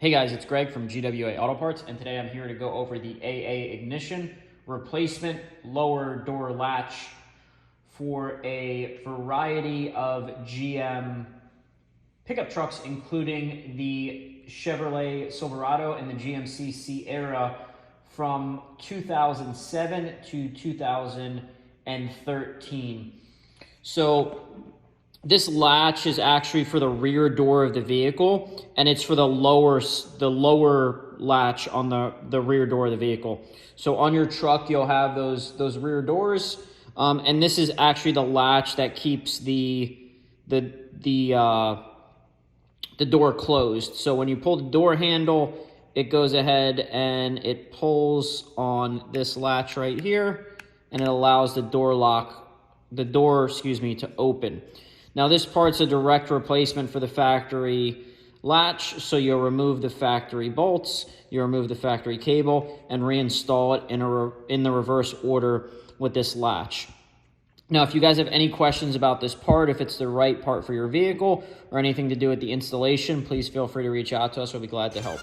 Hey guys, it's Greg from GWA Auto Parts, and today I'm here to go over the AA ignition replacement lower door latch for a variety of GM pickup trucks, including the Chevrolet Silverado and the GMC Sierra from 2007 to 2013. So this latch is actually for the rear door of the vehicle, and it's for the lower latch on the rear door of the vehicle. So on your truck, you'll have those rear doors, and this is actually the latch that keeps the door closed. So when you pull the door handle, it goes ahead and it pulls on this latch right here, and it allows the door to open. Now this part's a direct replacement for the factory latch, so you'll remove the factory bolts, you'll remove the factory cable, and reinstall it in the reverse order with this latch. Now, if you guys have any questions about this part, if it's the right part for your vehicle, or anything to do with the installation, please feel free to reach out to us. We'll be glad to help.